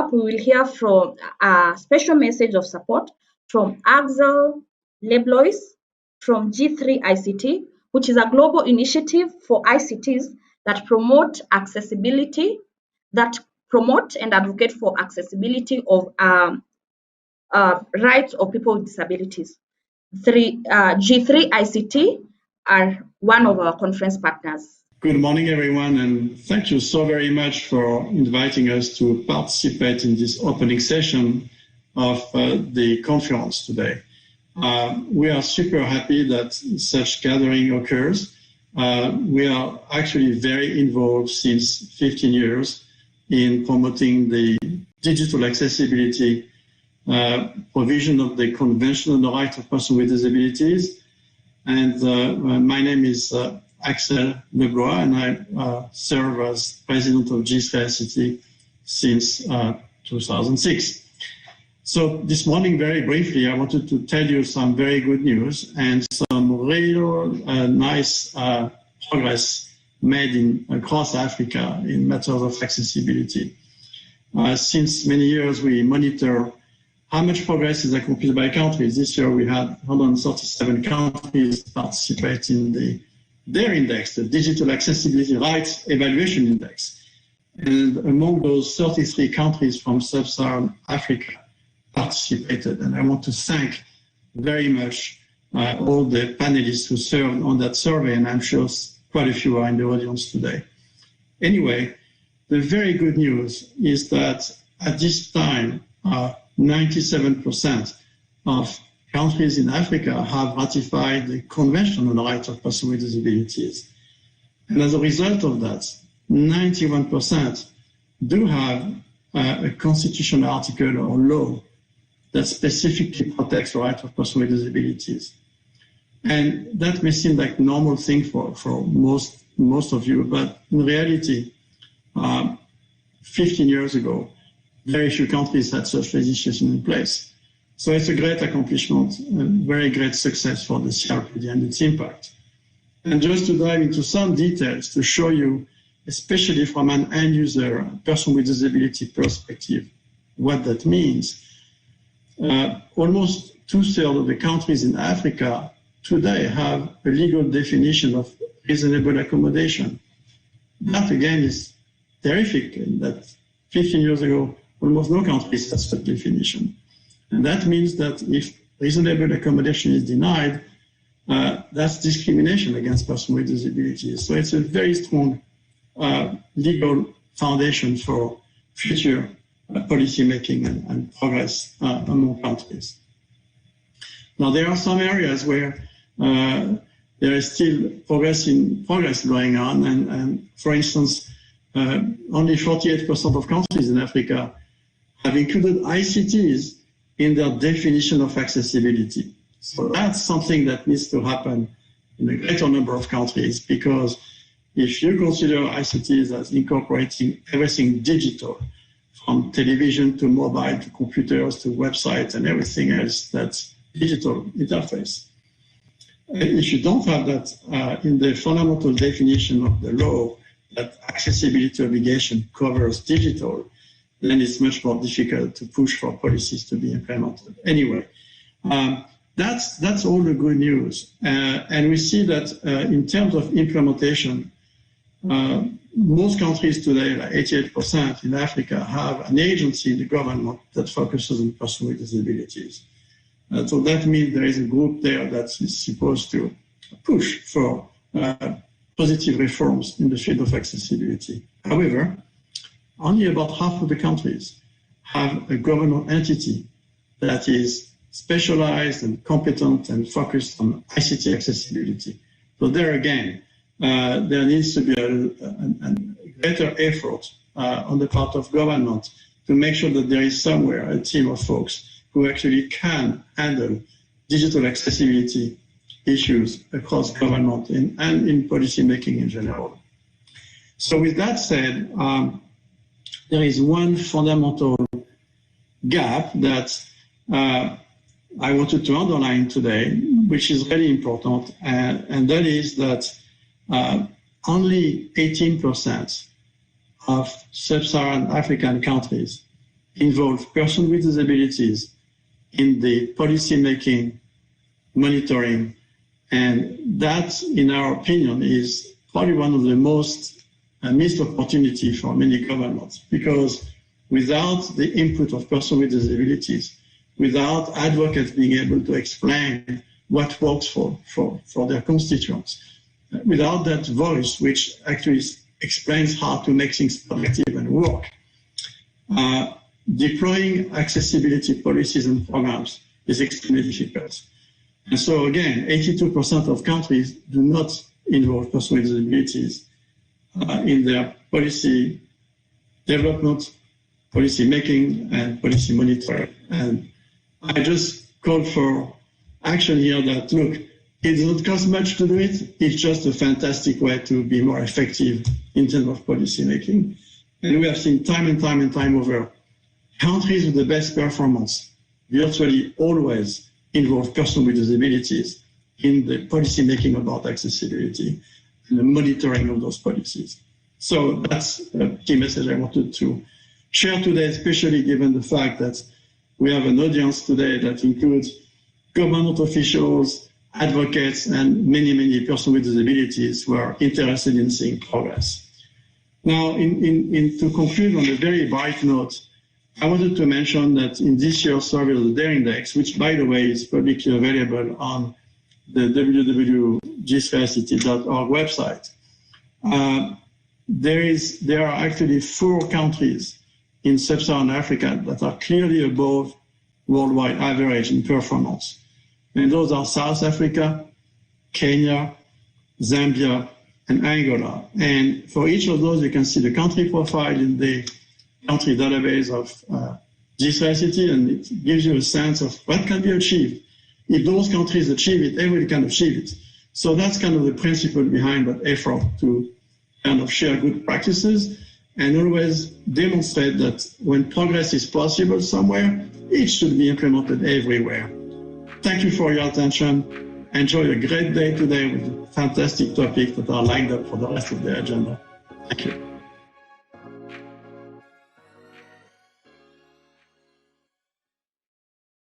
up, we will hear from a special message of support from Axel Leblois from G3ict, which is a global initiative for ICTs that promote accessibility, that promote and advocate for accessibility of rights of people with disabilities. G3ict are one of our conference partners. Good morning, everyone, and thank you so very much for inviting us to participate in this opening session of the conference today. We are super happy that such gathering occurs. We are actually very involved since 15 years in promoting the digital accessibility provision of the Convention on the Rights of Persons with Disabilities. And my name is Axel Leblois, and I serve as president of G3ict since 2006. So this morning, very briefly, I wanted to tell you some very good news and some real nice progress made across Africa in matters of accessibility. Since many years, we monitor how much progress is accomplished by countries. This year, we had 137 countries participate in their index, the Digital Accessibility Rights Evaluation Index. And among those, 33 countries from sub-Saharan Africa participated. And I want to thank very much all the panelists who served on that survey, and I'm sure quite a few are in the audience today. Anyway, the very good news is that at this time, 97% of countries in Africa have ratified the Convention on the Rights of Persons with Disabilities. And as a result of that, 91% do have a constitutional article or law that specifically protects the rights of persons with disabilities. And that may seem like a normal thing for most of you, but in reality, 15 years ago, very few countries had such legislation in place. So it's a great accomplishment, a very great success for the CRPD and its impact. And just to dive into some details to show you, especially from an end user, person with disability perspective, what that means. Almost 2/3 of the countries in Africa today have a legal definition of reasonable accommodation. That again is terrific, in that 15 years ago, almost no countries had such definition. And that means that if reasonable accommodation is denied, that's discrimination against persons with disabilities. So it's a very strong legal foundation for future policy making and progress among countries. Now, there are some areas where there is still progress going on, and for instance, only 48% of countries in Africa have included ICTs in their definition of accessibility. So that's something that needs to happen in a greater number of countries, because if you consider ICTs as incorporating everything digital, from television to mobile to computers to websites and everything else that's digital interface, if you don't have that in the fundamental definition of the law, that accessibility obligation covers digital, then it's much more difficult to push for policies to be implemented. Anyway, that's all the good news. And we see that in terms of implementation, most countries today, like 88% in Africa, have an agency in the government that focuses on persons with disabilities. So that means there is a group there that is supposed to push for positive reforms in the field of accessibility. However, only about half of the countries have a government entity that is specialized and competent and focused on ICT accessibility. So there again, there needs to be a greater effort on the part of government to make sure that there is somewhere a team of folks who actually can handle digital accessibility issues across government and in policy making in general. So with that said, there is one fundamental gap that I wanted to underline today, which is really important, and that is that only 18% of sub-Saharan African countries involve persons with disabilities in the policy making, monitoring, and that, in our opinion, is probably one of the most missed opportunity for many governments, because without the input of persons with disabilities, without advocates being able to explain what works for their constituents, without that voice which actually explains how to make things productive and work, deploying accessibility policies and programs is extremely difficult. And so again, 82% of countries do not involve persons with disabilities in their policy development, policy making, and policy monitoring. And I just call for action here that, look, it doesn't cost much to do it. It's just a fantastic way to be more effective in terms of policy making. And we have seen time and time over, countries with the best performance virtually always involve persons with disabilities in the policy making about accessibility and the monitoring of those policies. So that's a key message I wanted to share today, especially given the fact that we have an audience today that includes government officials, advocates, and many persons with disabilities who are interested in seeing progress. Now, to conclude on a very bright note, I wanted to mention that in this year's survey of the DARE Index, which, by the way, is publicly available on the www.G3ict.org website, there are actually 4 countries in sub-Saharan Africa that are clearly above worldwide average in performance. And those are South Africa, Kenya, Zambia, and Angola. And for each of those, you can see the country profile in the country database of G3ict, and it gives you a sense of what can be achieved. If those countries achieve it, everybody can achieve it. So that's kind of the principle behind that effort to kind of share good practices and always demonstrate that when progress is possible somewhere, it should be implemented everywhere. Thank you for your attention. Enjoy a great day today with fantastic topics that are lined up for the rest of the agenda. Thank you.